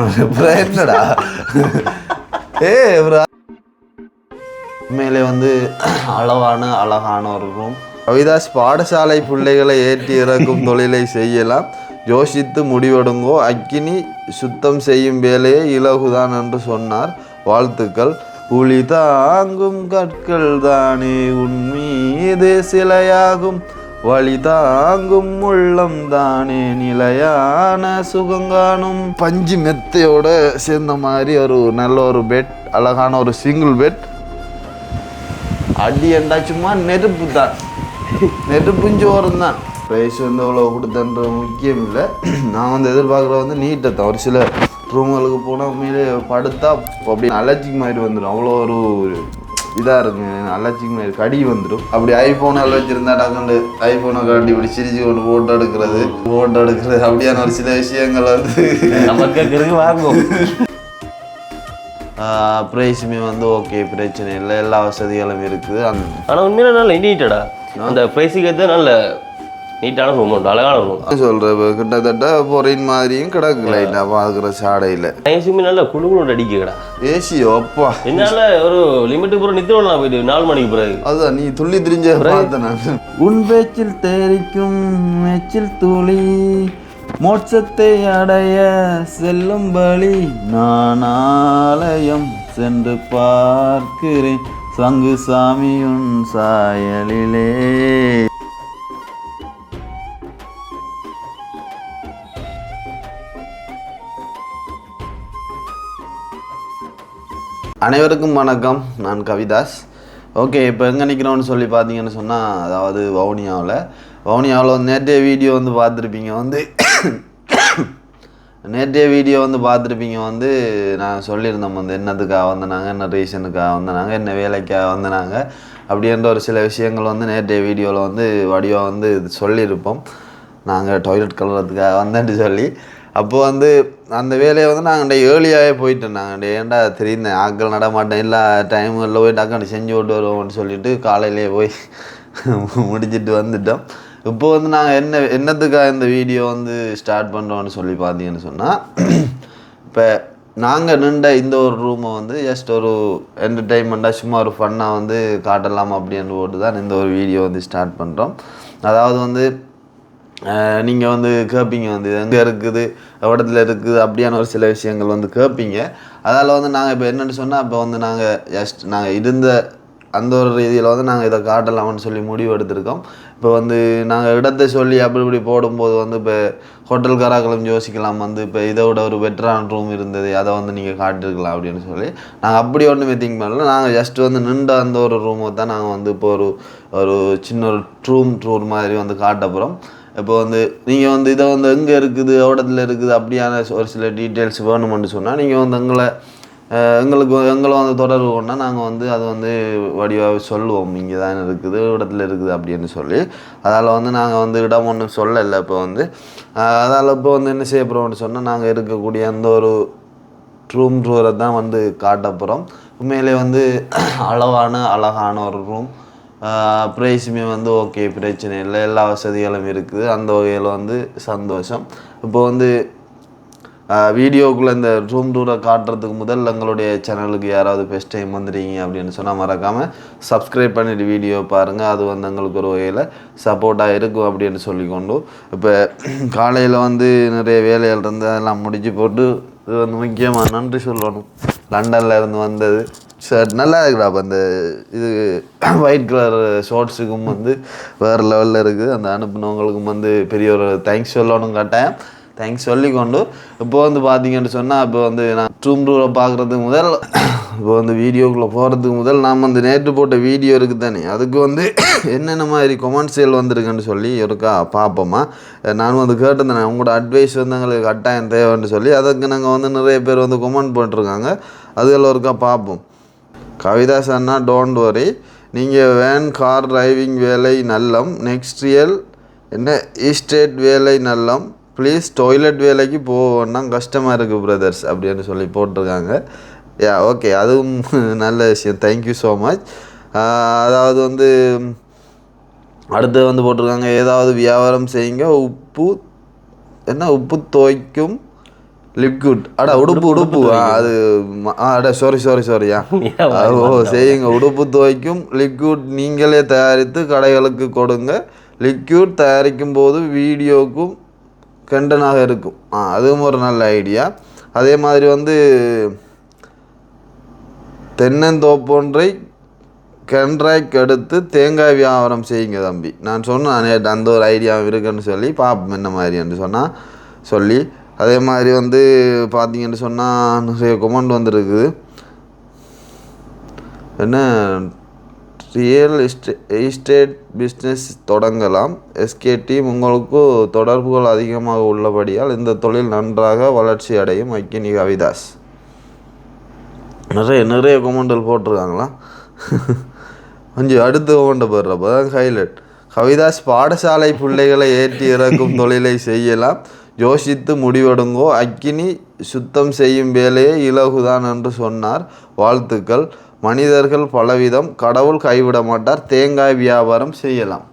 என்னடா உண்மையிலே வந்து அழகான ஒரு ரூம். கவிதாஸ் பாடசாலை பிள்ளைகளை ஏற்றி இறக்கும் தொழிலை செய்யலாம், யோசித்து முடிவெடுங்கோ, அக்கினி சுத்தம் செய்யும் வேலையை இலகுதான் என்று சொன்னார். வாழ்த்துக்கள். புலி தாங்கும் கற்கள் தானே உன்மீது சிலையாகும், வழி தாங்கும் உள்ளம் தானே நிலையான சுகங்கானும். பஞ்சு மெத்தையோட சேர்ந்த மாதிரி ஒரு நல்ல ஒரு பெட், அழகான ஒரு சிங்கிள் பெட். அடி என்றா சும்மா நெருப்பு தான், நெருப்புஞ்சோறும் தான். ப்ரைஸ் வந்து எவ்வளோ கொடுத்தன்ற முக்கியம் இல்லை. நான் வந்து எதிர்பார்க்குற வந்து நீட்டை தான். ஒரு சில ரூம்களுக்கு போனால் உண்மையிலே படுத்தா அப்படி அலர்ஜிக் மாதிரி வந்துடும். அவ்வளோ ஒரு இதாக இருக்குங்க, அலர்ஜிக் மாதிரி கடி வந்துடும். அப்படி ஐஃபோனில் வச்சுருந்தா டாக்கண்டு ஐஃபோனை காட்டி இப்படி சிரிச்சு கொண்டு ஃபோட்டோ எடுக்கிறது அப்படியான ஒரு சில விஷயங்கள் வந்து நமக்கு வாங்கும். ப்ரைஸுமே வந்து ஓகே, பிரச்சனை இல்லை, எல்லா வசதிகளும் இருக்குது. ஆனால் உண்மையில நல்ல நீட்டடா, அந்த ப்ரைஸுக்கு ஏற்ற நல்ல நீட்டான ரூம் உண்டு, அழகான ரூம் சொல்கிறேன். கிட்டத்தட்ட பொறின் மாதிரியும் கிடக்கு லைட்டாக பார்க்குற சாடையில். ஏசியுமே நல்லா குழுகுழு அடிக்கடா. ஏசியோ அப்பா, என்னால் ஒரு லிமிட்டுக்கு பிறகு நித்திரலாம் போயிட்டு 4 மணிக்கு பிறகு. அதுதான் நீ துள்ளி திரிஞ்ச பார்த்தேன் நான். உன் பேச்சில் தெரிக்கும் மேச்சில் துளி மோட்சத்தை அடைய செல்லும் வழி, நான் ஆலயம் சென்று பார்க்கிறேன் சங்கு சாமியுன் சாயலிலே. அனைவருக்கும் வணக்கம், நான் கவிதாஸ். ஓகே, இப்போ எங்கே நிற்கிறோன்னு சொல்லி பார்த்தீங்கன்னு சொன்னால், அதாவது வவுனியாவில் வந்து நேற்றைய வீடியோ வந்து பார்த்துருப்பீங்க. வந்து நான் சொல்லியிருந்தோம் வந்து என்னத்துக்காக வந்தனாங்க, என்ன ரீசனுக்காக வந்தனாங்க, என்ன வேலைக்காக வந்தனாங்க அப்படின்ற ஒரு சில விஷயங்கள் வந்து நேற்றைய வீடியோவில் வந்து வடிவாக வந்து சொல்லியிருப்போம். நாங்கள் டாய்லெட் கழுவுறதுக்காக வந்தேன்னு சொல்லி. அப்போது வந்து அந்த வேலையை வந்து நாங்கள் ஏர்லியாகவே போயிட்டோம். நாங்கள் ஏன்டா தெரியுந்தேன் ஆக்கள் நடமாட்டேன், எல்லா டைமுகளில் போய் டக்காண்டி செஞ்சு விட்டு வருவோம்னு சொல்லிட்டு காலையிலே போய் முடிச்சுட்டு வந்துட்டோம். இப்போ வந்து நாங்கள் என்னத்துக்காக இந்த வீடியோ வந்து ஸ்டார்ட் பண்ணுறோன்னு சொல்லி பார்த்தீங்கன்னு சொன்னால், இப்போ நாங்கள் நின்ற இந்த ஒரு ரூமை வந்து ஜஸ்ட் ஒரு என்டர்டெயின்மெண்ட்டாக சும்மா ஒரு ஃபன்னாக வந்து காட்டலாம் அப்படின்னு போட்டு தான் இந்த ஒரு வீடியோ வந்து ஸ்டார்ட் பண்ணுறோம். அதாவது வந்து நீங்கள் வந்து கேட்பீங்க வந்து எங்கே இருக்குது, இடத்துல இருக்குது அப்படியான ஒரு சில விஷயங்கள் வந்து கேட்பீங்க. அதால் வந்து நாங்கள் இப்போ என்னென்னு சொன்னால், இப்போ வந்து நாங்கள் இருந்த அந்த ஒரு ரீதியில் வந்து நாங்கள் இதை காட்டலாம்னு சொல்லி முடிவு எடுத்திருக்கோம். இப்போ வந்து நாங்கள் இடத்தை சொல்லி அப்படி இப்படி போடும்போது வந்து இப்போ ஹோட்டல்காராக்களும் யோசிக்கலாம் வந்து இப்போ இதை விட ஒரு பெட்டரான ரூம் இருந்தது, அதை வந்து நீங்கள் காட்டிருக்கலாம் அப்படின்னு சொல்லி நாங்கள் அப்படி ஒன்றுமே திங்க் பண்ணல. நாங்கள் ஜஸ்ட் வந்து நின்ற அந்த ஒரு ரூமை தான் நாங்கள் வந்து இப்போ ஒரு சின்ன ஒரு ரூம் டூர் மாதிரி வந்து காட்ட போகிறோம். இப்போ வந்து நீங்கள் வந்து இதை வந்து எங்கே இருக்குது, இடத்துல இருக்குது அப்படியான ஒரு சில டீட்டெயில்ஸ் வேணுமென்னு சொன்னால் நீங்கள் வந்து எங்களை வந்து தொடர்பு கொண்டால் நாங்கள் வந்து அதை வந்து வடிவாக சொல்லுவோம், இங்கே தான் இருக்குது, இடத்துல இருக்குது அப்படின்னு சொல்லி. அதால் வந்து நாங்கள் வந்து இடம் ஒன்றும் சொல்லலை. இப்போ வந்து அதால் இப்போ வந்து என்ன செய்ய போகிறோம்னு சொன்னால், நாங்கள் இருக்கக்கூடிய அந்த ஒரு ரூம் டூரை தான் வந்து காட்ட போகிறோம். உண்மையிலே வந்து அழகான ஒரு ரூம். ப்ரைஸுமே வந்து ஓகே, பிரச்சனை இல்லை, எல்லா வசதிகளும் இருக்குது. அந்த வகையில் வந்து சந்தோஷம். இப்போ வந்து வீடியோக்குள்ளே இந்த ரூம் டூரை காட்டுறதுக்கு முதல் எங்களுடைய சேனலுக்கு யாராவது ஃபஸ்ட் டைம் வந்துடுறீங்க அப்படின்னு சொன்னால் மறக்காமல் சப்ஸ்கிரைப் பண்ணிவிட்டு வீடியோ பாருங்கள். அது வந்து எங்களுக்கு ஒரு வகையில் சப்போர்ட்டாக இருக்கும் அப்படின்னு சொல்லிக்கொண்டு, இப்போ காலையில் வந்து நிறைய வேலைகள் இருந்து அதெல்லாம் முடிச்சு போட்டு இது வந்து முக்கியமாக நன்றி சொல்லணும். லண்டனில் இருந்து வந்தது ஷர்ட் நல்லா இருக்குடா. அப்போ அந்த இது ஒயிட் கலர் ஷார்ட்ஸுக்கும் வந்து வேறு லெவலில் இருக்குது. அந்த அனுப்புனவங்களுக்கும் வந்து பெரிய ஒரு தேங்க்ஸ் சொல்லணும், கட்டாயம் தேங்க்ஸ் சொல்லிக்கொண்டு. இப்போ வந்து பார்த்தீங்கன்னு சொன்னால், இப்போ வந்து நான் ரூம் டூரை பார்க்குறதுக்கு முதல், இப்போ வந்து வீடியோக்குள்ளே போகிறதுக்கு முதல் நாம் வந்து நேற்று போட்ட வீடியோ இருக்குது தானே, அதுக்கு வந்து என்னென்ன மாதிரி கொமெண்ட்ஸுகள் வந்திருக்குன்னு சொல்லி ஒருக்கா பார்ப்போமா. நானும் வந்து கேட்டிருந்தேன், உங்களோட அட்வைஸ் வந்து எங்களுக்கு கட்டாயம் தேவைன்னு சொல்லி. அதுக்கு நாங்கள் வந்து நிறைய பேர் வந்து கொமெண்ட் போட்டிருக்காங்க, அதுகளில் ஒருக்கா பார்ப்போம். கவிதாஸ் அண்ணா, டோன்ட் வரி, நீங்கள் வேன் கார் டிரைவிங் வேலை நல்லம், நெக்ஸ்ட் ரியல் என்ன ஈஸ்டேட் வேலை நல்லம், ப்ளீஸ் டாய்லெட் வேலைக்கு போவோன்னா கஷ்டமாக இருக்குது பிரதர்ஸ் அப்படின்னு சொல்லி போட்டிருக்காங்க. யா ஓகே, அதுவும் நல்ல விஷயம், தேங்க்யூ ஸோ மச். அதாவது வந்து அடுத்து வந்து போட்டிருக்காங்க, ஏதாவது வியாபாரம் செய்யுங்க, உப்பு துவைக்கும் லிக்விட் அடா உடுப்பு அது அடா சாரியா ஓ செய்யுங்க. உடுப்பு துவைக்கும் லிக்விட் நீங்களே தயாரித்து கடைகளுக்கு கொடுங்க. லிக்விட் தயாரிக்கும் போது வீடியோக்கும் கண்டனாக இருக்கும். அதுவும் ஒரு நல்ல ஐடியா. அதே மாதிரி வந்து தென்னந்தோப்பொன்றை கண்ட்ராக்ட் எடுத்து தேங்காய் வியாபாரம் செய்யுங்க தம்பி. நான் சொன்னேன் அந்த ஒரு ஐடியா இருக்குன்னு சொல்லி பார்ப்போம் என்ன மாதிரின்னு சொன்னால் சொல்லி. அதே மாதிரி வந்து பார்த்தீங்கன்னு சொன்னால் நிறைய கமெண்ட் வந்துருக்குது. என்ன ரியல் எஸ்டேட் பிஸ்னஸ் தொடங்கலாம். எஸ்கே டீம் உங்களுக்கு தொடர்புகள் அதிகமாக உள்ளபடியால் இந்த தொழில் நன்றாக வளர்ச்சி அடையும். அக்கினி கவிதாஸ் நிறைய கமெண்டில் போட்டிருக்காங்களா. கொஞ்சம் அடுத்த கமெண்ட்டை போடுறப்போ தான் ஹைலைட். கவிதாஸ் பாடசாலை பிள்ளைகளை ஏற்றி இறக்கும் தொழிலை செய்யலாம். யோசித்து முடிவெடுங்கோ. அக்கினி சுத்தம் செய்யும் வேலையே இலகுதான் என்று சொன்னார். வாழ்த்துக்கள். மனிதர்கள் பலவிதம், கடவுள் கைவிட மாட்டார். தேங்காய் வியாபாரம் செய்யலாம்.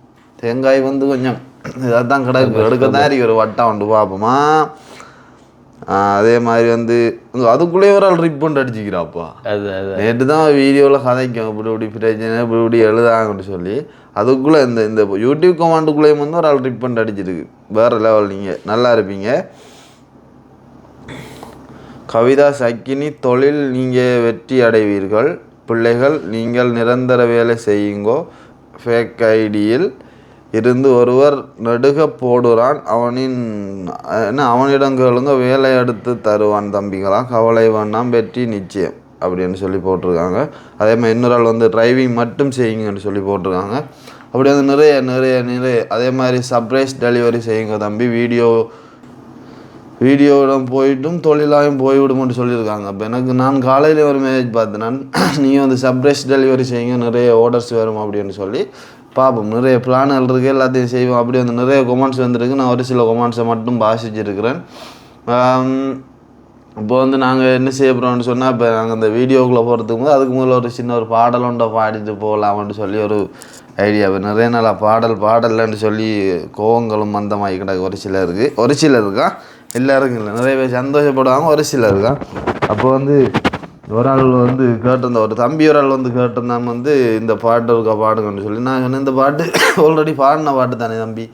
தேங்காய் வந்து கொஞ்சம் இதாக தான் கிடக்கு, எடுக்கத்தான் இருக்கு. ஒரு வட்டம் உண்டு பார்ப்போமா. அதே மாதிரி வந்து அதுக்குள்ளேயே ஒரு ஆள் ரிப்பண்ட் அடிச்சுக்கிறாப்பா. நேற்று தான் வீடியோவில் கதைக்கும் இப்படி பிரச்சனை இப்படி எழுதாங்கன்னு சொல்லி. அதுக்குள்ளே இந்த யூடியூப் கமாண்டுக்குள்ளேயும் வந்து ஒரு ஆள் ரிப்பண்ட் அடிச்சிருக்கு. வேறு லெவல். நீங்கள் நல்லா இருப்பீங்க. கவிதா சக்கினி தொழில் நீங்கள் வெற்றி அடைவீர்கள். பிள்ளைகள் நீங்கள் நிரந்தர வேலை செய்யுங்கோ. ஃபேக் ஐடியில் இருந்து ஒருவர் நடுக போடுறான். அவனிடம் கேளுங்க, வேலை எடுத்து தருவான் தம்பிகளா, கவலை வேண்டாம், வெற்றி நிச்சயம் அப்படின்னு சொல்லி போட்டிருக்காங்க. அதே மாதிரி இன்னொரு ஆள் வந்து டிரைவிங் மட்டும் செய்யுங்கன்னு சொல்லி போட்டிருக்காங்க. அப்படி வந்து நிறைய அதே மாதிரி சர்ப்ரைஸ் டெலிவரி செய்யுங்க தம்பி. வீடியோவிடம் போயிட்டும் தொழிலாயும் போய்விடும்னு சொல்லியிருக்காங்க. அப்போ எனக்கு நான் காலையில் ஒரு மெசேஜ் பார்த்தேன். நீங்கள் வந்து சர்ப்ரைஸ் டெலிவரி செய்யுங்க, நிறைய ஆர்டர்ஸ் வரும் அப்படின்னு சொல்லி பார்ப்போம். நிறைய பிளான்கள் இருக்குது, எல்லாத்தையும் செய்வோம். அப்படி வந்து நிறைய கொமெண்ட்ஸ் வந்துருக்கு. நான் ஒரு சில கொமெண்ட்ஸை மட்டும் வாசிச்சிருக்கிறேன். இப்போ வந்து நாங்கள் என்ன செய்ய போகிறோம்னு சொன்னால், இப்போ நாங்கள் இந்த வீடியோக்குள்ளே போகிறதுக்கு போது அதுக்கு முதல்ல ஒரு சின்ன ஒரு பாடலொண்டை பாடிட்டு போகலாம்னு சொல்லி ஒரு ஐடியா. நிறைய நாளாக பாடலன்னு சொல்லி கோவங்களும் மந்தமாகி கிடக்கு ஒரு சிலருக்கா, எல்லாருக்கும் இல்லை. நிறைய பேர் சந்தோஷப்படுவாங்க, ஒரு சிலருக்கா. அப்போ வந்து ஒரு ஆள் வந்து கேட்டிருந்தேன், ஒரு தம்பி ஒரு ஆள் வந்து கேட்டிருந்தான் வந்து இந்த பாட்டு இருக்கா பாடுங்கன்னு சொல்லி. நான் சொன்னேன் இந்த பாட்டு ஆல்ரெடி பாடின பாட்டு தானே தம்பி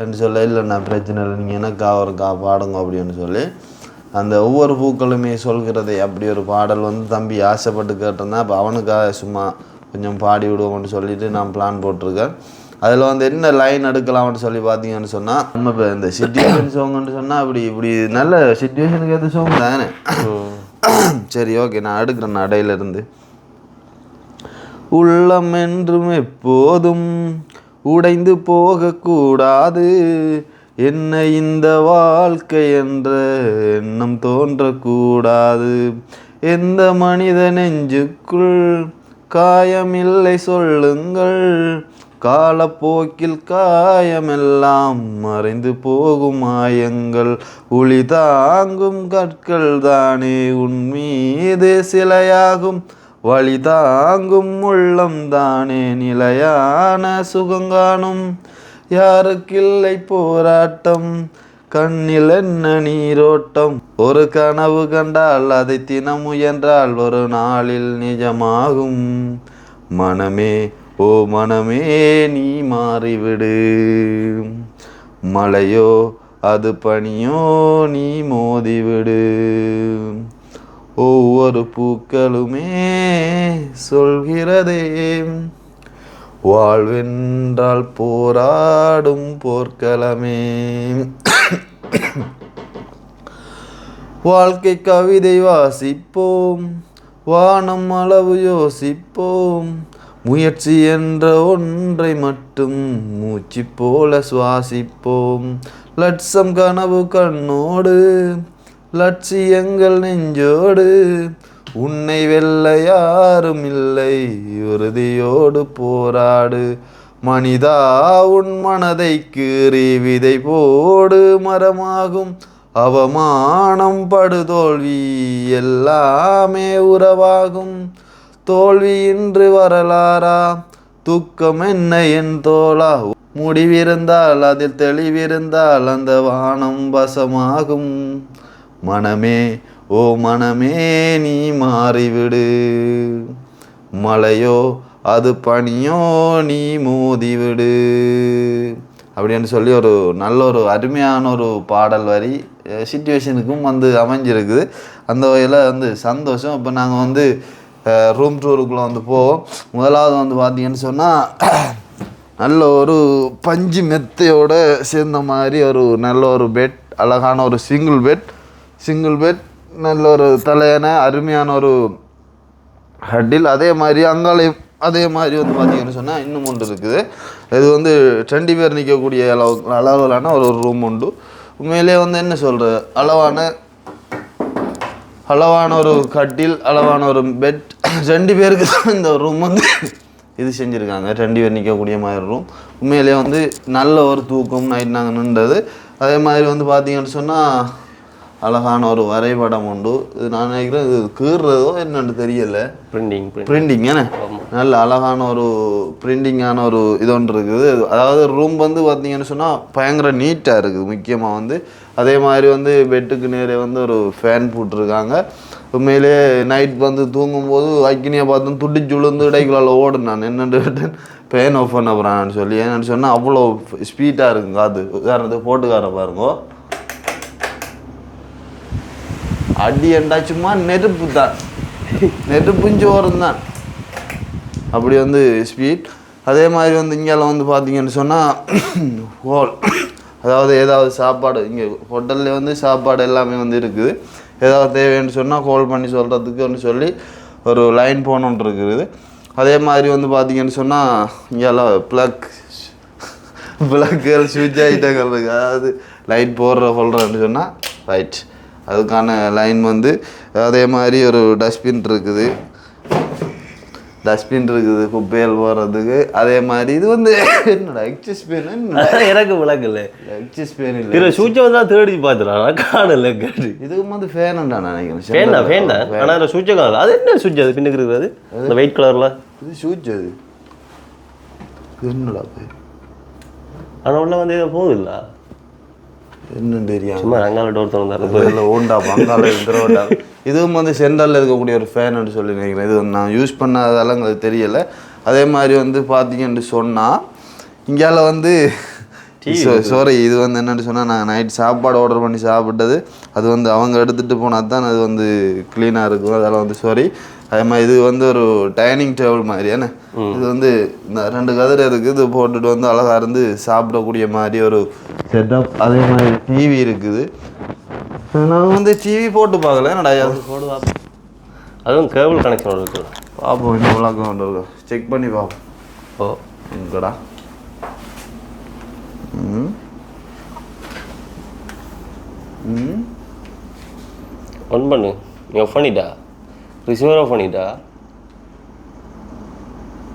என்று சொல்ல. இல்லைண்ணா பிரச்சனை இல்லை, நீங்கள் எனக்கா ஒருக்கா பாடுங்க அப்படின்னு சொல்லி அந்த ஒவ்வொரு பூக்களுமே சொல்கிறதே அப்படி ஒரு பாடல் வந்து தம்பி ஆசைப்பட்டு கேட்டிருந்தேன். அப்போ அவனுக்காக சும்மா கொஞ்சம் பாடி விடுவோம்னு சொல்லிட்டு நான் பிளான் போட்டிருக்கேன். அதில் வந்து என்ன லைன் எடுக்கலாம்னு சொல்லி பார்த்தீங்கன்னு சொன்னால், நம்ம இப்போ இந்த சிச்சுவேஷன் சாங்குன்னு சொன்னால் இப்படி நல்ல சிச்சுவேஷனுக்கு ஏற்ற சாங் தானே. சரி ஓகே, நான் எடுக்கிறேன் நடையிலிருந்து. உள்ளம் என்றும் எப்போதும் உடைந்து போகக்கூடாது, என்ன இந்த வாழ்க்கை என்ற எண்ணம் தோன்றக்கூடாது, எந்த மனித நெஞ்சுக்குள் காயமில்லை சொல்லுங்கள், காலப்போக்கில் காயமெல்லாம் மறைந்து போகும் மாயங்கள், ஒளி தாங்கும் கற்கள் தானே உன் மீது சிலையாகும், வழி தாங்கும் உள்ளம் தானே நிலையான சுகங்காணும், யாருக்கில்லை போராட்டம் கண்ணில் என்ன நீரோட்டம், ஒரு கனவு கண்டால் அதை தினம் முயன்றால் ஒரு நாளில் நிஜமாகும், மனமே ஓ மனமே நீ மாறிவிடு, மழையோ அது பனியோ நீ மோதிவிடு, ஒவ்வொரு பூக்களுமே சொல்கிறதே வாழ்வென்றால் போராடும் போர்க்களமே. வாழ்க்கை கவிதை வாசிப்போம், வானம் அளவு யோசிப்போம், முயற்சி என்ற ஒன்றை மட்டும் மூச்சு போல சுவாசிப்போம், லட்சம் கனவு கண்ணோடு லட்சியங்கள் நெஞ்சோடு, உன்னை வெல்ல யாரும் இல்லை உறுதியோடு போராடு, மனிதா உன் மனதை கீறி விதை போடு மரமாகும், அவமானம் படுதோல்வி எல்லாமே உறவாகும், தோல்வியின்றி வரலாறா துக்கம் என்ன என் தோளா, முடிவிருந்தால் அதில் தெளிவிருந்தால் அந்த வானம் வசமாகும், மனமே ஓ மனமே நீ மாறிவிடு, மலையோ அது பனியோ நீ மோதிவிடு அப்படின்னு சொல்லி ஒரு நல்ல ஒரு அருமையான ஒரு பாடல் வரி சிச்சுவேஷனுக்கும் வந்து அமைஞ்சிருக்குது. அந்த வகையில் வந்து சந்தோஷம். இப்போ நாங்கள் வந்து ரூம் டூருக்குள்ளே வந்து போவோம். முதலாவது வந்து பார்த்தீங்கன்னு சொன்னால் நல்ல ஒரு பஞ்சு மெத்தையோடு சேர்ந்த மாதிரி ஒரு நல்ல ஒரு பெட், அழகான ஒரு சிங்கிள் பெட், நல்ல ஒரு தலையான அருமையான ஒரு ஹட்டில். அதே மாதிரி அங்காலையும் அதே மாதிரி வந்து பார்த்தீங்கன்னு சொன்னால் இன்னும் ஒன்று இருக்குது. இது வந்து 2 பேர் நிற்கக்கூடிய அளவிலான ஒரு ரூம் உண்டு. உண்மையிலே வந்து என்ன சொல்கிற அளவான ஒரு கட்டில், அளவான ஒரு பெட், 2 பேருக்கு தான் இந்த ரூம் வந்து இது செஞ்சுருக்காங்க. 2 பேர் நிற்கக்கூடிய மாதிரி ரூம். உண்மையிலே வந்து நல்ல ஒரு தூக்கம் நைட் நாங்கள் நின்றது. அதே மாதிரி வந்து பார்த்தீங்கன்னு சொன்னால் அழகான ஒரு வரைபடம் உண்டு. இது நான் நினைக்கிறேன் இது கீறுறதோ என்னன்னு தெரியலை. பிரிண்டிங் ஏன்னா நல்ல அழகான ஒரு பிரிண்டிங்கான ஒரு இது ஒன்று இருக்குது. அதாவது ரூம் வந்து பார்த்தீங்கன்னு சொன்னால் பயங்கர நீட்டாக இருக்குது. முக்கியமாக வந்து அதே மாதிரி வந்து பெட்டுக்கு நேரே வந்து ஒரு ஃபேன் போட்டிருக்காங்க. உண்மையிலே நைட் வந்து தூங்கும்போது அக்கினியை பார்த்து துடிச்சு விழுந்து இடைக்குள்ள ஓடுனேன் நான். என்னென்னு ஃபேன் ஆஃப் பண்ண போகிறான்னு சொல்லி. என்னென்னு சொன்னால் அவ்வளோ ஸ்பீட்டாக இருக்குங்க. அது உதாரணத்துக்கு போட்டுக்கார பாருங்க, அடி என்றா சும்மா நெருப்பு தான், நெருப்புஞ்சோறும் தான், அப்படி வந்து ஸ்பீட். அதே மாதிரி வந்து இங்கெல்லாம் வந்து பார்த்தீங்கன்னு சொன்னால் ஹோல், அதாவது ஏதாவது சாப்பாடு இங்கே ஹோட்டலில் வந்து சாப்பாடு எல்லாமே வந்து இருக்குது. ஏதாவது தேவைன்னு சொன்னால் கால் பண்ணி சொல்கிறதுக்குன்னு சொல்லி ஒரு லைன் போனோன்னு இருக்குது. அதே மாதிரி வந்து பார்த்தீங்கன்னு சொன்னால் இங்கெல்லாம் ப்ளக்குகள் சுவிட்ச் ஐட்டங்கள் இருக்குது. அதாவது லைட் சொல்கிறேன்னு சொன்னால் ரைட் அதுக்கான லைன் வந்து. அதே மாதிரி ஒரு டஸ்ட்பின் இருக்குது, குப்பைகள் போகிறதுக்கு. அதே மாதிரி இது வந்து என்னடா எக்ஸஸ் பேன் எனக்கு விளக்கல. எக்ஸஸ் பேன் இல்லை, இதில் சுவிட்சை வந்து தேடி பார்த்துறான் காணல. இதுக்கு வந்து ஃபேனுண்டா நினைக்கிறேன். ஃபேன் தான், ஆனால் அதில் சுவிட்சை காணல. அது என்ன சுவிட்ச்? அது பின்னுக்கு இருக்குது, அந்த ஒயிட் கலரில் இது சுவிட்ச். அது என்னடா ஆனால் உள்ள வந்து இதை போகுதுல்ல, என்னன்னு தெரியும். சும்மா அங்கால டோர் திறந்தாரு ஓண்டா அங்கால இருக்கிறோண்டா. இதுவும் வந்து சென்டரில் இருக்கக்கூடிய ஒரு ஃபேன்னு சொல்லி நினைக்கிறேன். இது வந்து நான் யூஸ் பண்ணாதால எங்களுக்கு தெரியலை. அதே மாதிரி வந்து பார்த்தீங்கன்னு சொன்னால் இங்கால வந்து சாரி, இது வந்து என்னென்னு சொன்னால் நான் நைட் சாப்பாடு ஆர்டர் பண்ணி சாப்பிட்டது. அது வந்து அவங்க எடுத்துகிட்டு போனால் தான் அது வந்து க்ளீனாக இருக்கும். அதெல்லாம் வந்து சாரி. அதே மாதிரி இது வந்து ஒரு டைனிங் டேபிள் மாதிரி ஏன்னா இது வந்து இந்த 2 கதிரை இருக்குது. இது போட்டுட்டு வந்து அழகாக இருந்து சாப்பிடக்கூடிய மாதிரி ஒரு செட்டப். அதே மாதிரி டிவி இருக்குது. நான் வந்து டிவி போட்டு பார்க்கல, என்னடா போட்டு பார்ப்போம். அதுவும் கேபிள் கனெக்ஷன் இருக்குது. பார்ப்போம், இந்த விளக்கம் கொண்டு இருக்கும், செக் பண்ணி பார்ப்போம். ஓ இங்கடா ஒன் பண்ணு. நீ ஆஃப் பண்ணிட்டா? ரிசீவர் ஆஃப் பண்ணிட்டா?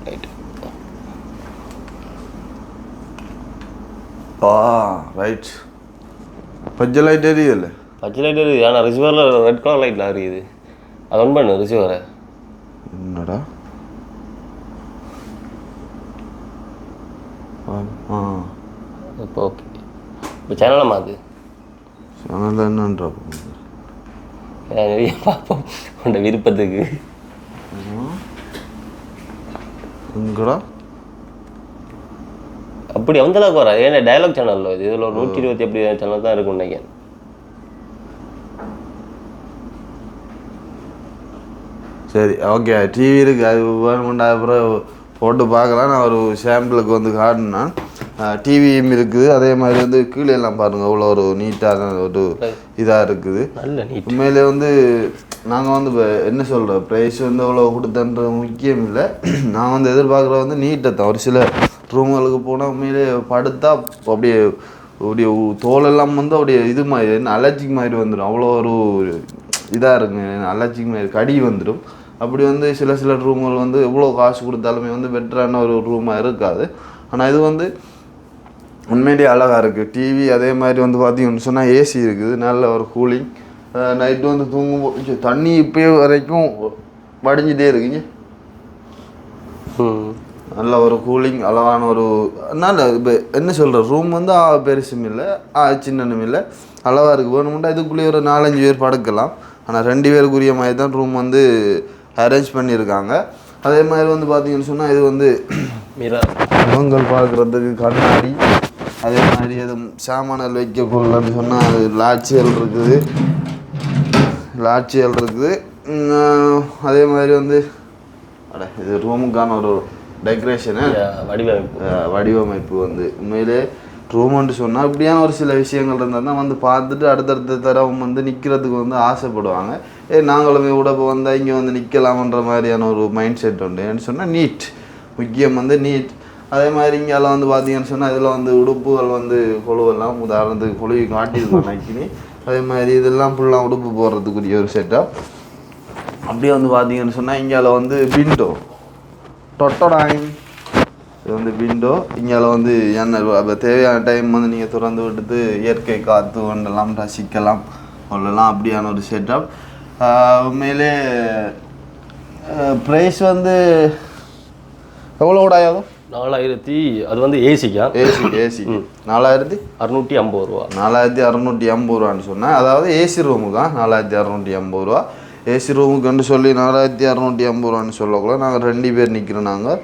ரைட். ரைட். பச்சை லைட் எரியுதுல்ல? பச்சை லைட் எரியுது, ஆனால் ரிசீவரில் ரெட் கலர் லைட்டில் எரியுது. அது ஒன் பண்ணு ரிசீவரை. என்னடா இப்போ ஓகே. இப்போ சேனலை மாற்று. சேனலில் என்னன்றா நிறைய பார்ப்போம் உன்னோட விருப்பத்துக்கு. எங்கடா அப்படி அந்த அளவுக்கு வராது. ஏன்னா டயலாக் சேனலில் இது இதில் ஒரு 120 அப்படி சேனல் தான் இருக்கும் நினைக்கிறேன். சரி ஓகே. டிவி இருக்குது, அது வேணுமெண்டா அப்புறம் போட்டு பார்க்கலாம். நான் ஒரு சாம்பிளுக்கு வந்து காட்டினேன். டிவியும் இருக்குது. அதே மாதிரி வந்து கீழே எல்லாம் பாருங்கள் அவ்வளோ ஒரு நீட்டான ஒரு இதாக இருக்குது. நல்ல நீட். உண்மையிலே வந்து நாங்கள் வந்து இப்போ என்ன சொல்கிறோம், ப்ரைஸ் வந்து அவ்வளோ கொடுத்தன்றது முக்கியம் இல்லை. நான் வந்து எதிர்பார்க்குற வந்து நீட்டை தான். ஒரு சில ரூம்களுக்கு போனால் உண்மையிலே படுத்தா அப்படியே அப்படியே தோலெல்லாம் வந்து அப்படியே இது மாதிரி என்ன அலர்ஜிக் மாதிரி வந்துடும். அவ்வளோ ஒரு இதாக இருக்குங்க, அலர்ஜிக் மாதிரி கடி வந்துடும். அப்படி வந்து சில ரூம்கள் வந்து எவ்வளோ காசு கொடுத்தாலுமே வந்து பெட்டரான ஒரு ரூமாக இருக்காது. ஆனால் இது வந்து உண்மையிலேயே அழகாக இருக்குது. டிவி அதே மாதிரி வந்து பார்த்தீங்கன்னு சொன்னால் ஏசி இருக்குது, நல்ல ஒரு கூலிங். நைட்டு வந்து தூங்கும்போது தண்ணி இப்போயே வரைக்கும் வடிஞ்சிட்டே இருக்குங்க. நல்ல ஒரு கூலிங் அளவான ஒரு நல்ல இப்போ என்ன சொல்கிற ரூம் வந்து பெருசும் இல்லை சின்னனும் இல்லை அளவாக இருக்குது. வேணுமெண்டா இதுக்குள்ளேயே ஒரு 4-5 பேர் படுக்கலாம். ஆனால் 2 பேருக்குரிய மாதிரி தான் ரூம் வந்து அரேஞ்ச் பண்ணியிருக்காங்க. அதே மாதிரி வந்து பார்த்தீங்கன்னு சொன்னால் இது வந்து முகங்கள் பார்க்குறதுக்கு கண்ணாடி, அதே மாதிரி எதுவும் சாமானல் வைக்கக்குள்ளன்னு சொன்னால் அது லாட்சியல் இருக்குது. அதே மாதிரி வந்து இது ரூமுக்கான ஒரு டெக்கரேஷனு வடிவமைப்பு வந்து உண்மையிலே ரூம்னு சொன்னால் இப்படியான ஒரு சில விஷயங்கள் இருந்தால் தான் வந்து பார்த்துட்டு அடுத்தடுத்த தரம் வந்து நிற்கிறதுக்கு வந்து ஆசைப்படுவாங்க. நாங்களுமே கூட இப்போ வந்தால் இங்கே வந்து நிற்கலாமன்ற மாதிரியான ஒரு மைண்ட் செட் உண்டு. ஏன்னு சொன்னால் நீட் முக்கியம் வந்து நீட். அதே மாதிரி இங்கெல்லாம் வந்து பார்த்தீங்கன்னு சொன்னால் இதில் வந்து உடுப்புகள் வந்து கொழுவெல்லாம் உதாரணத்துக்கு கொழுவி காட்டியிருக்கோம் நக்கினி. அதே மாதிரி இதெல்லாம் ஃபுல்லாக உடுப்பு போடுறதுக்குரிய ஒரு செட்டப். அப்படியே வந்து பார்த்தீங்கன்னு சொன்னால் இங்கே வந்து விண்டோ டொட்டடாயின் இது வந்து விண்டோ. இங்கே வந்து என்ன தேவையான டைம் வந்து நீங்கள் திறந்து விட்டுட்டு இயற்கை காற்று கொண்டெல்லாம் ரசிக்கலாம் அவ்வளோலாம் அப்படியான ஒரு செட்டப். உண்மையிலே ப்ரைஸ் வந்து எவ்வளோ கூடாயாதோ 4000 அது வந்து ஏசிக்கா ஏசி 4650 ரூபா 4650 ரூபான்னு சொன்னேன். அதாவது ஏசி ரூமுக்கா 4650 ரூபா. ஏசி ரூமுக்குன்னு சொல்லி 4650 ரூபான்னு சொல்லக்குள்ள நாங்கள் 2 பேர் நிற்கிறோம். நாங்கள்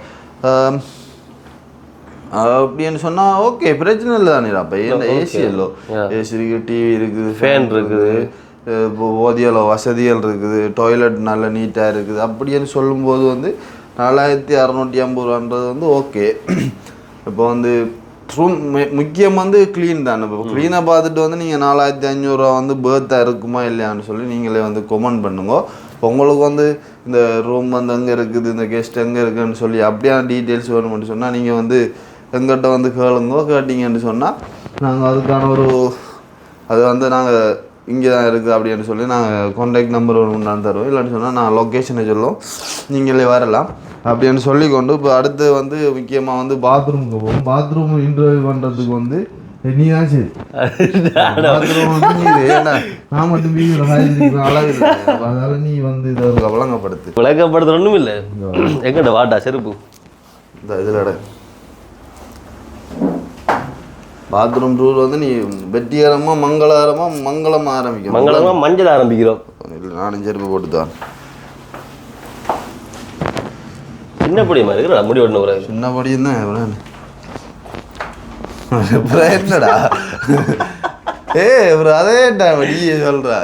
அப்படின்னு சொன்னால் ஓகே பிரச்சனை இல்லை தானே. அப்போ இந்த ஏசி எல்லோ ஏசி இருக்குது, டிவி இருக்குது, ஃபேன் இருக்குது, போதிய வசதிகள் இருக்குது, டாய்லெட் நல்ல நீட்டாக இருக்குது. அப்படின்னு சொல்லும்போது வந்து 4650 ரூபான்றது வந்து ஓகே. இப்போ வந்து ரூம் முக்கியம் வந்து க்ளீன் தானே. இப்போ க்ளீனாக பார்த்துட்டு வந்து நீங்கள் 4500 ரூபா வந்து பேர்த்தாக இருக்குமா இல்லையான்னு சொல்லி நீங்களே வந்து கமெண்ட் பண்ணுங்க. உங்களுக்கு வந்து இந்த ரூம் வந்து எங்கே இருக்குது, இந்த கெஸ்ட் எங்கே இருக்குதுன்னு சொல்லி அப்படியான டீட்டெயில்ஸ் வேணும்னு சொன்னால் நீங்கள் வந்து எங்கிட்ட வந்து கேட்டிங்கன்னு சொன்னால் நாங்கள் அதுக்கான ஒரு அது வந்து நாங்கள் இங்கே தான் இருக்குது அப்படின்னு சொல்லி நாங்கள் கான்டாக்ட் நம்பர் ஒன்று தருவோம். இல்லைன்னு சொன்னால் நான் லொக்கேஷனை சொல்லுவோம், நீங்களே வரலாம் அப்படின்னு சொல்லி கொண்டு. இப்போ அடுத்து வந்து முக்கியமாக வந்து பாத்ரூமுக்கு போவோம். பாத்ரூம் இன்டர்வியூ பண்ணுறதுக்கு வந்து நீ தான் சரி பாத்ரூம் வந்து நீ ஏன்னா நான் மட்டும் வீடியோவில் அழகு இல்லை. அதனால நீ வந்து இதை விளங்கப்படுத்த ஒன்றும் இல்லை. எங்கிட்ட வாட்டா செருப்பு இந்த இதில் பாத்ரூம் ரூல் வந்து நீ வெற்றிகரமாக மங்களமாக ஆரம்பிக்கும். மங்களமாக மஞ்சள் ஆரம்பிக்கிறோம். இல்லை நானும் செருப்பு போட்டுதான் சின்னப்படி மாதிரி இருக்கிற முடி ஒன்று ஒரு சின்னப்படியும் தான் என்னடா அதேட்டா வடியே சொல்கிறா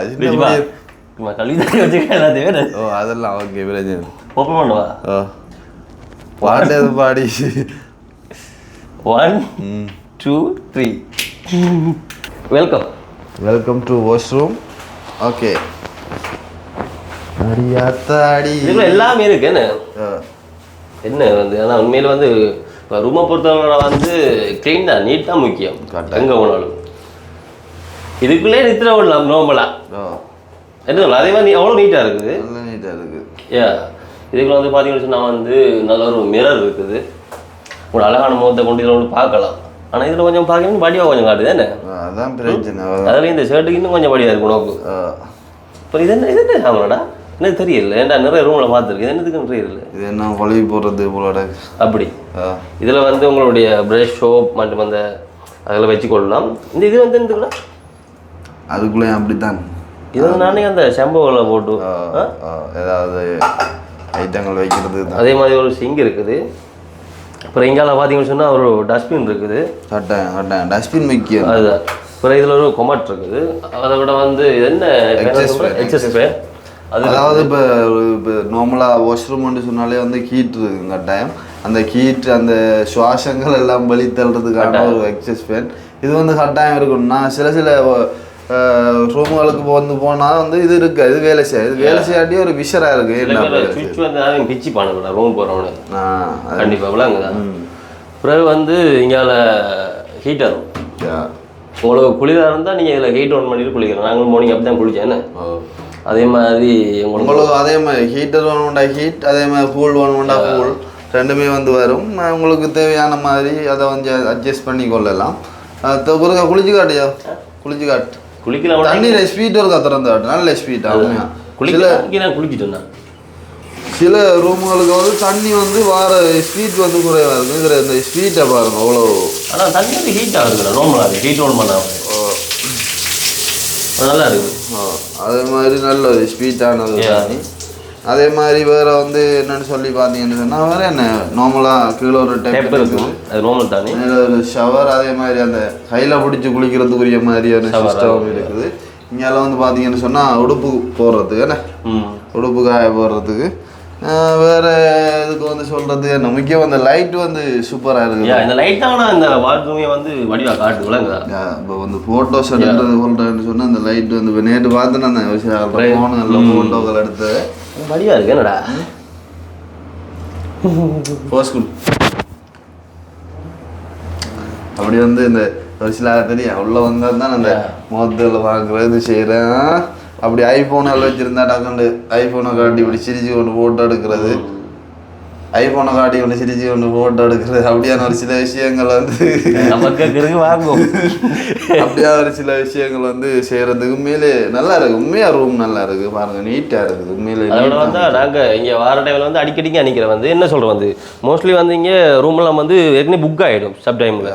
கல்வி வச்சுக்க. ஓ அதெல்லாம் ஓகே பிரச்சனை ஓப்பன் பண்ணுவா. பாட்டு பாடி 1 2 3 வெல்கம் டு வாஷ்ரூம். ஓகே அடியாத்தாடி இதுல எல்லாமே இருக்கு. என்ன வந்து ஆனால் உண்மையில் வந்து ரூமை பொறுத்தவரை வந்து க்ளீன் தான், நீட் தான் முக்கியம். எங்கே போனாலும் இதுக்குள்ளே நித்திர விடலாம் நோம்பலாக என்ன சொல்லலாம். அதே மாதிரி அவ்வளோ நீட்டாக இருக்குது. நல்லா நீட்டாக இருக்குது. இதுக்குள்ள வந்து பார்த்தீங்கன்னு சொன்னால் வந்து நல்ல ஒரு மிரர் இருக்குது. ஒரு அழகான முகத்தை கொண்டு இதில் ஒன்று பார்க்கலாம். ஆனால் இதில் கொஞ்சம் பார்க்கணும் படியாக கொஞ்சம் காட்டுது. என்ன அதான் பிரச்சனை. அதில் இந்த ஷர்ட்டுக்கு இன்னும் கொஞ்சம் படியாக இருக்கும் நோக்கு. அப்புறம் இது என்ன ஆமாடா எனக்கு தெரியல. ஏன்டா நிறைய ரூமில் பார்த்துருக்கு. என்னதுக்குன்னு தெரியல. இது என்ன கொழுவி போடுறது போலோட அப்படி. இதில் வந்து உங்களுடைய ப்ரஷ் சோப் மற்றும் அந்த அதில் வச்சுக்கொள்ளலாம். இந்த இது வந்து என்னதுக்குடா அதுக்குள்ளே அப்படித்தான். இது வந்து நானே அந்த ஷாம்புவில் போட்டு ஏதாவது ஐட்டங்கள் வைக்கிறது. அதே மாதிரி ஒரு சிங்க் இருக்குது. அப்புறம் இங்கால பார்த்தீங்கன்னு சொன்னால் ஒரு டஸ்ட்பின் இருக்குது. கட்டாயம் டஸ்ட்பின் முக்கியம். அதுதான். அப்புறம் இதில் ஒரு கொமட் இருக்குது. அதை விட வந்து என்ன எக்ஸஸ் ஃபேன். அதாவது இப்போ நார்மலாக வாஷ்ரூம்னு சொன்னாலே வந்து ஹீட் இருக்குங்க கட்டாயம். அந்த ஹீட் அந்த சுவாசங்கள் எல்லாம் வலி தள்ளுறதுக்கான ஒரு எக்ஸஸ் ஃபேன் இது வந்து கட்டாயம் இருக்கணும். நான் சில ரூமுகளுக்கு வந்து போனால் வந்து இது இருக்கு. இது வேலை செய்யாட்டி ஒரு விஷராக இருக்கு. என்ன பிச்சு பண்ண ரூம் போகிறவனு கண்டிப்பாக விளாங்குதான். பிறகு வந்து இங்கால ஹீட்டர் உங்களுக்கு குளிராக இருந்தால் நீங்கள் இதில் ஹீட் ஆன் பண்ணிட்டு குளிக்கிறோம். நாங்கள் மார்னிங் அப்படி தான் குளிச்சேன். அதே மாதிரி உங்களுக்கு அதே மாதிரி ஹீட்டர் வேணும்டா ஹீட், அதே மாதிரி கூல் வேணும்டா கூல், ரெண்டுமே வந்து வரும். உங்களுக்கு தேவையான மாதிரி அதை வந்து அட்ஜஸ்ட் பண்ணி கொள்ளலாம். குளிச்சு காட்டியா குளிச்சு காட்டு குளிக்கலாம். தண்ணியில் ஸ்வீட் இருக்கா திறந்து காட்டு நல்ல ஸ்வீட் ஆகும். குளிக்கல குளிச்சுட்டேன். சில ரூம்களுக்கு வந்து தண்ணி வந்து வார ஸ்பீட் வந்து குறைவாக இருக்கும். இதில் இந்த ஸ்பீட்டை பாருங்க அவ்வளோ. ஆனால் தண்ணி வந்து ஹீட்டாக இருக்குல்ல, நார்மலாக இருக்குது, ஹீட் ஆன் பண்ண நல்லா இருக்குது. அதே மாதிரி நல்ல ஒரு ஸ்பீட்டானது தண்ணி. அதே மாதிரி வேறு வந்து என்னென்னு சொல்லி பார்த்தீங்கன்னு சொன்னால் வேறு என்ன நார்மலாக கீழே ஒரு டேப் இருக்குது, அது நார்மல் தண்ணி. ஒரு ஷவர், அதே மாதிரி அந்த கையில் பிடிச்சி குளிக்கிறதுக்குரிய மாதிரியான சிஸ்டம் இருக்குது. இங்கெல்லாம் வந்து பார்த்தீங்கன்னு சொன்னால் உடுப்பு போடுறதுக்கு என்ன உடுப்பு காய போடுறதுக்கு. வேறு இதுக்கு வந்து சொல்கிறது என்ன முக்கியம், அந்த லைட் வந்து சூப்பராக இருக்குது. இந்த லைட் தான் இந்த பாத்ரூமே வந்து வடிவாக காட்டுங்களா. இப்போ வந்து ஃபோட்டோஸ் எடுக்கிறது சொல்கிறேன்னு சொன்னால் அந்த லைட் வந்து இப்போ நேற்று பார்த்து அந்த ஃபோனுகளில் ஃபோட்டோக்கள் எடுத்து வடிவாக இருக்கு. என்னடா ஸ்கூல் அப்படி வந்து இந்த ஒரு சில தெரியும் உள்ள வந்தால் தான் அந்த முகத்தில் பார்க்குறது செய்கிறேன். அப்படி ஐஃபோனில் வச்சுருந்தா டாக்கண்டு ஐஃபோனை காட்டி இப்படி சிரிச்சு கொண்டு ஃபோட்டோ எடுக்கிறது, ஐஃபோனை காட்டி கொண்டு சிரிச்சு கொண்டு ஃபோட்டோ எடுக்கிறது, அப்படியான ஒரு சில விஷயங்கள் வந்து வாங்கும். அப்படியா ஒரு சில விஷயங்கள் வந்து செய்கிறதுக்கு உண்மையிலே நல்லா இருக்குது. உண்மையாக ரூம் நல்லா இருக்குது பாருங்கள், நீட்டாக இருக்குது உண்மையிலே. அதோட வந்து நாங்கள் இங்கே வார டைமில் வந்து அடிக்கடிக்கு அன்றைக்கிற வந்து என்ன சொல்கிறோம் வந்து மோஸ்ட்லி வந்து இங்கே ரூமெல்லாம் வந்து ஏற்கனவே புக் ஆகிடும் சப் டைமில்.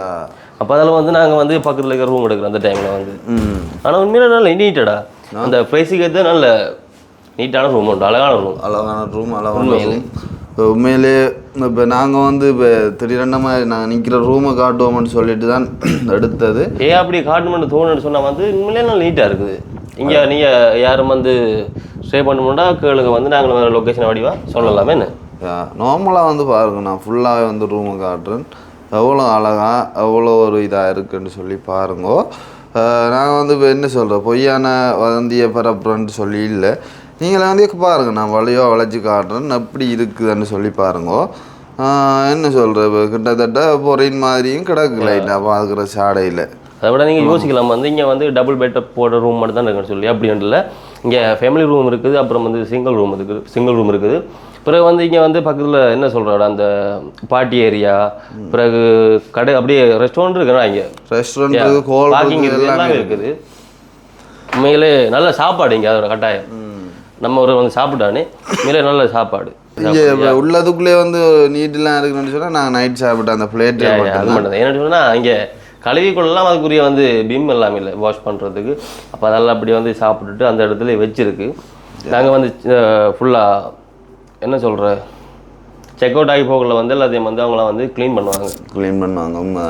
அப்போ அதில் வந்து நாங்கள் வந்து பக்கத்தில் இருக்கிற ரூம் எடுக்கிறோம் அந்த டைமில் வந்து. ஆனால் உண்மையிலே நல்ல நீட்டடா அந்த ப்ரைஸுக்கு ஏற்ற நல்ல நீட்டான ரூம் உண்டு, அழகான ரூம். அழகான ரூம். உண்மையிலே இப்போ நாங்கள் வந்து இப்போ திடீரென மாதிரி நாங்கள் நிற்கிற ரூமை காட்டுவோம்னு சொல்லிட்டு தான் எடுத்தது. அப்படி காட்டணும்னு தோணுன்னு சொன்னால் வந்து உண்மையிலே நல்லா நீட்டாக இருக்குது. இங்கே நீங்கள் யாரும் வந்து ஸ்டே பண்ணணும்னா கேளுங்க, வந்து நாங்கள் வேறு லொக்கேஷன் வடிவாக சொல்லலாமே. என்ன நார்மலாக வந்து பாருங்க, நான் ஃபுல்லாகவே வந்து ரூமை காட்டுறேன், எவ்வளோ அழகாக எவ்வளோ ஒரு இதாக இருக்குன்னு சொல்லி பாருங்கோ. நாங்கள் வந்து இப்போ என்ன சொல்கிறோம், பொய்யான வதந்தியை பரப்புறேன்னு சொல்லி இல்லை, நீங்களே வந்து பாருங்கள், நான் வழியாக வளைச்சி காட்டுறேன் எப்படி இருக்குதுன்னு சொல்லி பாருங்கோ. என்ன சொல்கிற இப்போ கிட்டத்தட்ட பொறியின் மாதிரியும் கிடக்கு லைட்டாக பார்க்குற சாடையில். அதை விட நீங்கள் யோசிக்கலாம் வந்து இங்கே வந்து டபுள் பெட்டப் போடுற ரூம் மட்டும் தான் இருக்குன்னு சொல்லி. அப்படின்ட்டு இங்கே ஃபேமிலி ரூம் இருக்குது, அப்புறம் வந்து சிங்கிள் ரூம் இருக்குது. பிறகு வந்து இங்கே வந்து பக்கத்தில் என்ன சொல்கிறோட அந்த பார்ட்டி ஏரியா, பிறகு கடை அப்படியே ரெஸ்டாரண்ட் இருக்குன்னா இங்கே ரெஸ்டாரண்ட் பார்க்கிங் எல்லாமே இருக்குது. உண்மையிலே நல்ல சாப்பாடு இங்கே அதோட கட்டாயம். நம்ம ஒரு வந்து சாப்பிட்டானே மேலே நல்ல சாப்பாடு. இங்கே உள்ளதுக்குள்ளே வந்து நீட்டெலாம் இருக்குன்னு சொன்னால் நாங்கள் நைட் சாப்பிட்டேன் அந்த பிளேட் அது மட்டும். என்ன சொன்னால் இங்கே கழுவிக்குள்ளெல்லாம் அதுக்குரிய வந்து பிம் எல்லாமே இல்லை வாஷ் பண்ணுறதுக்கு. அப்போ அதெல்லாம் அப்படி வந்து சாப்பிட்டுட்டு அந்த இடத்துல வச்சுருக்கு. நாங்கள் வந்து ஃபுல்லாக என்ன சொல்கிற செக் அவுட் ஆகி போகல வந்து எல்லாத்தையும் வந்து அவங்களாம் வந்து க்ளீன் பண்ணுவாங்க. உண்மை.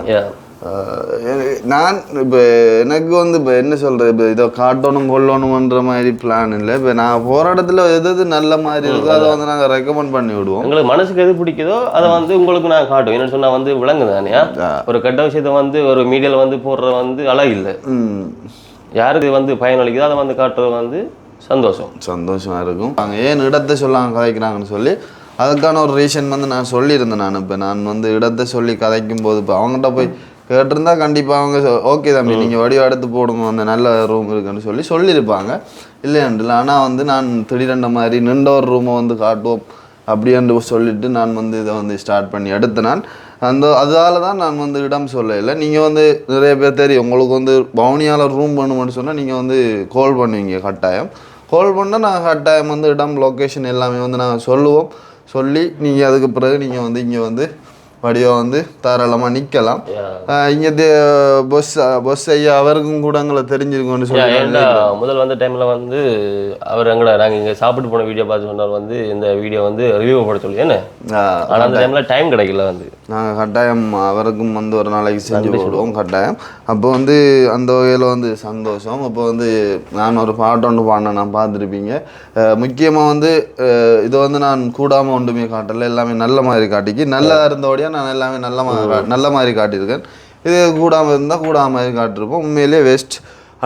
நான் இப்போ எனக்கு வந்து இப்போ என்ன சொல்கிறது, இப்போ இதை காட்டணும் கொள்ளணுன்ற மாதிரி பிளான் இல்லை. இப்போ நான் போகிற இடத்துல எது நல்ல மாதிரி இருக்கோ அதை வந்து நாங்கள் ரெக்கமெண்ட் பண்ணி விடுவோம். உங்களுக்கு மனசுக்கு எது பிடிக்குதோ அதை வந்து உங்களுக்கு நான் காட்டுவோம். என்னென்னு சொன்னால் வந்து விளங்கு தானே, ஒரு கெட்ட விஷயத்த வந்து ஒரு மீடியாவில் வந்து போடுற வந்து அழகு இல்லை. யாருக்கு வந்து பயனளிக்குதோ அதை வந்து காட்டுறது வந்து சந்தோஷமாக இருக்கும். நாங்கள் ஏன் இடத்தை சொல்லாமல் கதைக்கிறாங்கன்னு சொல்லி அதுக்கான ஒரு ரீசன் வந்து நான் சொல்லியிருந்தேன். இப்போ நான் வந்து இடத்தை சொல்லி கதைக்கும் போது இப்போ அவங்ககிட்ட போய் கேட்டிருந்தா கண்டிப்பாக அவங்க ஓகே தம்பி நீங்கள் வடிவம் எடுத்து போடுங்க, அந்த நல்ல ரூம் இருக்குன்னு சொல்லியிருப்பாங்க. இல்லையாண்டில் ஆனால் வந்து நான் திடீரென்ற மாதிரி நின்ற ஒரு ரூமை வந்து காட்டுவோம் அப்படின்ட்டு சொல்லிவிட்டு நான் வந்து இதை வந்து ஸ்டார்ட் பண்ணி எடுத்தேன். நான் அதால் தான் நான் வந்து இடம் சொல்லலை. நீங்கள் வந்து நிறைய பேர் தெரியும், உங்களுக்கு வந்து பவுனியால் ரூம் பண்ணுமென்னு சொன்னால் நீங்கள் வந்து கால் பண்ணுவீங்க. கட்டாயம் கால் பண்ணால் நான் கட்டாயம் வந்து இடம் லொக்கேஷன் எல்லாமே வந்து நாங்கள் சொல்லுவோம். சொல்லி நீங்கள் அதுக்கு பிறகு நீங்கள் வந்து இங்கே வந்து வடிவாக வந்து தாராளமாக நிற்கலாம். இங்கே பொஸ் ஐயா அவருக்கும் கூட எங்களை தெரிஞ்சிருக்கோன்னு சொல்லி முதல் வந்த டைமில் வந்து அவர் எங்களை நாங்கள் இங்கே சாப்பிட்டு போன வீடியோ பார்த்து சொன்னார் வந்து இந்த வீடியோ வந்து ரிவ்யூ போட சொல்லி. என்ன ஆனால் அந்த டைமில் டைம் கிடைக்கல வந்து நாங்கள் கட்டாயம் அவருக்கும் வந்து ஒரு நாளைக்கு செஞ்சு போடுவோம் கட்டாயம். அப்போ வந்து அந்த வகையில் வந்து சந்தோஷம். அப்போ வந்து நான் ஒரு பாட்டு ஒன்று பாடினேன், நான் பார்த்துருப்பீங்க. முக்கியமாக வந்து இதை வந்து நான் கூடாமல் ஒன்றுமே காட்டலை, எல்லாமே நல்ல மாதிரி காட்டிக்கு நல்லதாக இருந்தபடியாக நான் எல்லாமே நல்ல மாதிரி காட்டியிருக்கேன். இது கூடாமல் இருந்தால் கூடாமல் மாதிரி காட்டிருப்போம். உண்மையிலே வெஸ்ட்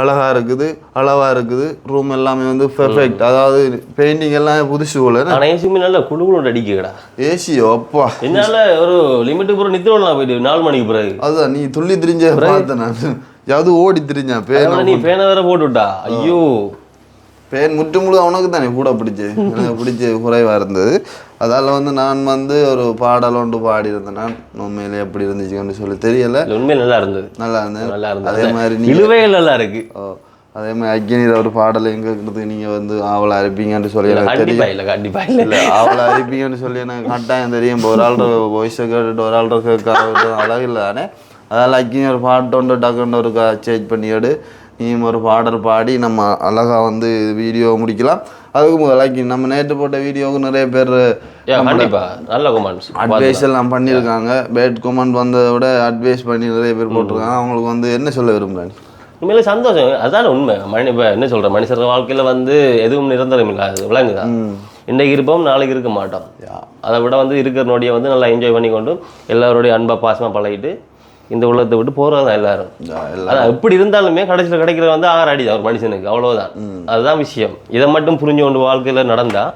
அழகாக இருக்குது, அளவாக இருக்குது. ரூம் எல்லாமே வந்து பெர்ஃபெக்ட். அதாவது பெயிண்டிங் எல்லாம் புதுசு போல. ஆனால் ஏசியுமே நல்லா குழுகுளோட அடிக்கடா. ஏசியோ அப்பா என்னால் ஒரு லிமிட்டு பிறகு நித்திரலாம் போயிட்டு 4 மணிக்கு பிறகு. அதுதான் நீ துள்ளி திரிஞ்ச பார்த்தேன் நான். யாவது ஓடி திரிஞ்சேன் பேன. நீ பேனை வேற போட்டுவிட்டா. ஐயோ பேன் முற்று முழு அவனுக்கு தானே கூட பிடிச்சி எனக்கு பிடிச்சி குறைவாக இருந்தது. அதால் வந்து நான் வந்து ஒரு பாடல் ஒன்று பாடியிருந்தேன். நான் உண்மையிலே எப்படி இருந்துச்சுன்னு சொல்லி தெரியலை. உண்மையில நல்லா இருந்தது. அதே மாதிரி இழுவைகள் நல்லா இருக்கு. அதே மாதிரி அக்னியில் ஒரு பாடல் எங்கிறதுக்கு நீங்கள் வந்து அவளை அரிப்பீங்கன்னு சொல்லி எனக்கு தெரியும். கண்டிப்பா இல்லை அவளை அரிப்பீங்கன்னு சொல்லி எனக்கு கட்டாயம் தெரியும். இப்போ ஒரு ஆள் வாய்ஸை கேட்டுட்டு ஒரு ஆள் கேட்க அழகு இல்லை தானே. அதால் அக்னி ஒரு பாட்டு டக்குன்னு ஒரு சேஞ்ச் பண்ணிவிடு, நீயும் ஒரு பாடல் பாடி நம்ம அழகாக வந்து வீடியோ முடிக்கலாம். அதுக்கு முதல்ல நம்ம நேற்று போட்ட வீடியோவுக்கு நிறைய பேர் நல்ல கமெண்ட்ஸ் அட்வைஸ் எல்லாம் பண்ணியிருக்காங்க. பேட் கமெண்ட் வந்ததை விட அட்வைஸ் பண்ணி நிறைய பேர் போட்டிருக்காங்க. அவங்களுக்கு வந்து என்ன சொல்ல விரும்புகிறேன்? உண்மையில சந்தோஷம், அதான் உண்மை. இப்போ என்ன சொல்கிறேன், மனுஷர் வாழ்க்கையில் வந்து எதுவும் நிரந்தரம் இல்லாது, விளங்குதான். இன்றைக்கு இருப்போம், நாளைக்கு இருக்க மாட்டோம். அதை விட வந்து இருக்கிற நோடியை வந்து நல்லா என்ஜாய் பண்ணி கொண்டு எல்லாரோடைய அன்பாக பாசமாக பழகிட்டு இந்த உலகத்தை விட்டு போகிறது தான் எல்லாரும். அதான் எப்படி இருந்தாலுமே கடைசியில் கிடைக்கிறது வந்து 6 அடி தான் ஒரு மனுஷனுக்கு, அவ்வளோதான். அதுதான் விஷயம். இதை மட்டும் புரிஞ்சு கொண்டு வாழ்க்கையில் நடந்தால்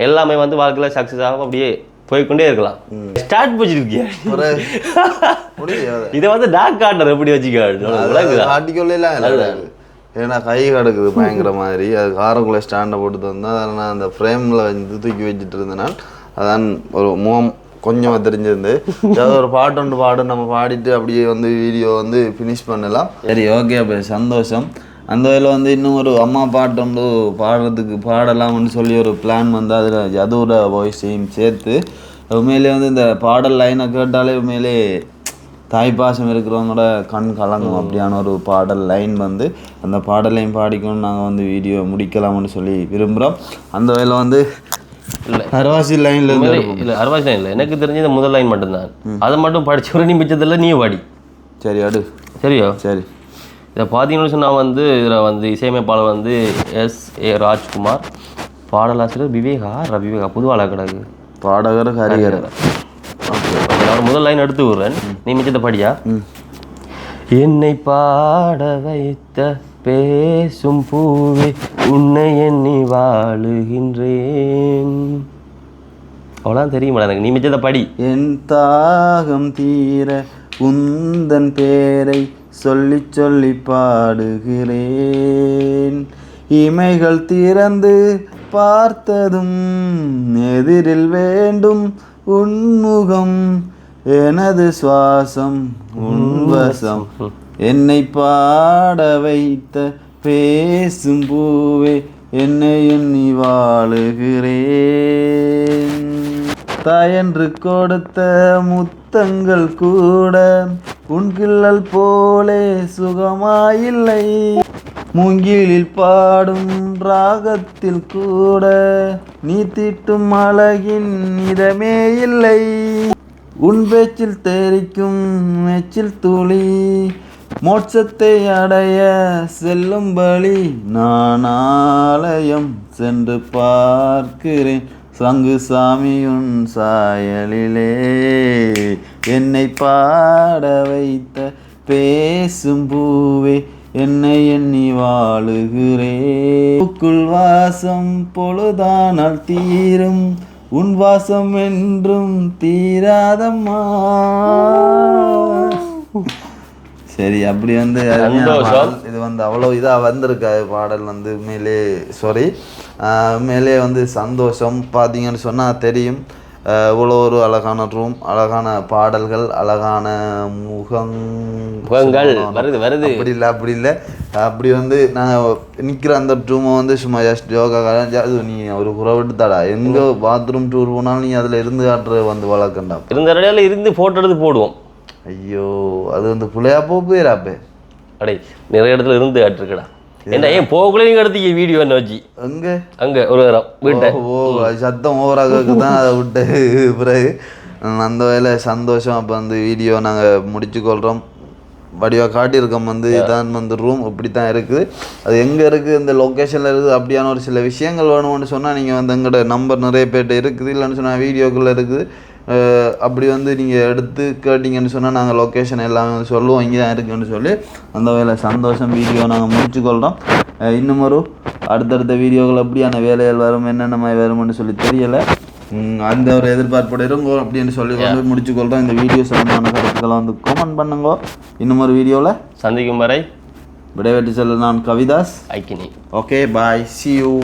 எல்லாமே வந்து வாழ்க்கையில் சக்ஸஸ் ஆகும், அப்படியே போய்கொண்டே இருக்கலாம். ஸ்டார்ட் வச்சிருக்கியா இதை வந்து டாக் கார்டர் எப்படி வச்சுக்கலாம்? ஏன்னா கை கிடக்குது பயங்கர மாதிரி. அது காரக்குள்ளே ஸ்டாண்டை போட்டு வந்தால் அதில் நான் அந்த ஃப்ரேமில் வந்து தூக்கி வச்சுட்டு இருந்தேனால் அதான் ஒரு முகம் கொஞ்சமாக தெரிஞ்சிருந்து ஏதாவது ஒரு பாட்டு நம்ம பாடிட்டு அப்படியே வந்து வீடியோ வந்து ஃபினிஷ் பண்ணலாம். சரி, ஓகே, அப்போ சந்தோஷம். அந்த வகையில் வந்து இன்னும் ஒரு அம்மா பாட்டு வந்து பாடலாம்னு சொல்லி ஒரு பிளான் வந்து அதில் யதுவோட வாய்ஸையும் சேர்த்து உண்மையிலே வந்து இந்த பாடல் லைனை கேட்டாலே உண்மையிலே தாய் பாசம் இருக்கிறவங்களோட கண் கலங்கும். அப்படியான ஒரு பாடல் லைன் வந்து அந்த பாடலையும் பாடிக்கணும்னு நாங்கள் வந்து வீடியோ முடிக்கலாம்னு சொல்லி விரும்புகிறோம். அந்த வகையில் வந்து இல்லை அரவாசி லைனில் இல்லை, அரவாசி லைன் இல்லை, எனக்கு தெரிஞ்ச இந்த முதல் லைன் மட்டும்தான். அதை மட்டும் படிச்சு நீ மிச்சத்தில் நீ பாடி. சரி, அடு. சரியோ? சரி. இதை பார்த்தீங்கன்னு சொன்னால் வந்து இதில் வந்து இசையமைப்பாளர் வந்து S.A. ராஜ்குமார், பாடலாசிரியர் விவேகா புதுவாள கிடக்கு, பாடகர் ஹரிஹர். நான் முதல் லைன் எடுத்து விடுறேன், நீ மிச்சத்தை படியா. என்னை பாட வைத்த பேசும் பூவே உன்னை எண்ணி வாழுகின்றேன். அவ்வளோதான் தெரியுமா எனக்கு, நீ மிச்சத்தை படி. என் தாகம் தீர உந்தன் பேரை சொல்லி சொல்லி பாடுகிறேன். இமைகள் திறந்து பார்த்ததும் எதிரில் வேண்டும் உன்முகம், எனது சுவாசம் உன்வசம், என்னை பாட வைத்த பேசும் பூவே என்னை எண்ணி வாழுகிறேன். தாயன்று கொடுத்த முத்தங்கள் கூட உன் கிள்ளல் போலே சுகமாயில்லை. மூங்கிலில் பாடும் ராகத்தில் கூட நீ தீட்டும் அழகின் இதமே இல்லை. உன் பேச்சில் தெரிக்கும் எச்சில் துளி மோட்சத்தை அடைய செல்லும் வழி. நான் ஆலயம் சென்று பார்க்கிறேன் சங்கு சாமி உன் சாயலிலே. என்னை பாட வைத்த பேசும் பூவே என்னை எண்ணி வாழுகிறேன். பூக்குள் வாசம் பொழுதானால் தீரும், உன் வாசம் என்றும் தீராதம்மா. சரி, அப்படி வந்து இது வந்து அவ்வளோ இதாக வந்திருக்காது பாடல் வந்து. உண்மையிலே சாரி, உண்மையிலே வந்து சந்தோஷம். பார்த்தீங்கன்னு சொன்னால் தெரியும், இவ்வளோ ஒரு அழகான ரூம், அழகான பாடல்கள், அழகான முகங்கள் வருது. அப்படி இல்லை அப்படி வந்து நாங்கள் நிற்கிற அந்த ரூமை வந்து சும்மா ஜஸ்ட் யோகா அது நீ ஒரு குறவிட்டு தாடா. எங்கே பாத்ரூம் டூர் போனாலும் நீ அதில் இருந்து காட்டுற வந்து வளர்க்கண்டா. இருந்த இடையில இருந்து ஃபோட்டோ எடுத்து போடுவோம். ஐயோ, அது வந்து பிள்ளையா போயிடாப்பே. அடே, நிறைய இடத்துல இருந்து காட்டுருக்கடா. என்ன ஏன் போகக்குள்ள நீங்கள் எடுத்து வீடியோ என்ன வச்சு அங்கே ஒரு நேரம் வீட்டை சத்தம் ஓவராக தான் அதை விட்டு பிறகு அந்த வேலை சந்தோஷம். அப்போ வந்து வீடியோ நாங்கள் முடிச்சுக்கொள்கிறோம். வடிவாக காட்டியிருக்கோம் வந்து இதான் வந்து ரூம் இப்படி தான் இருக்குது. அது எங்கே இருக்குது, இந்த லொக்கேஷனில் இருக்குது, அப்படியான ஒரு சில விஷயங்கள் வேணும்னு சொன்னால் நீங்கள் வந்து எங்களோட நம்பர் நிறைய பேர்கிட்ட இருக்குது, இல்லைன்னு சொன்னால் வீடியோக்குள்ளே இருக்குது. அப்படி வந்து நீங்கள் எடுத்து கேட்டிங்கன்னு சொன்னால் நாங்கள் லொக்கேஷன் எல்லாமே சொல்லுவோம், இங்கே தான் இருக்குன்னு சொல்லி. அந்த வேலை சந்தோஷம். வீடியோ நாங்கள் முடிச்சுக்கொள்கிறோம். இன்னும் ஒரு அடுத்தடுத்த வீடியோக்கள் அப்படியான வேலைகள் வரும், என்னென்ன மாதிரி வரும்னு சொல்லி தெரியலை. அந்த ஒரு எதிர்பார்ப்போட இருங்கோ அப்படின்னு சொல்லி வந்து முடிச்சுக்கொள்கிறோம். இந்த வீடியோ சம்பந்தமான கருத்துக்களை வந்து கமெண்ட் பண்ணுங்க. இன்னும் ஒரு வீடியோவில் சந்திக்கும் வரை விடைபெற்று செல்ல நான் கவிதாஸ் ஐக்கினி. Okay, bye, see you.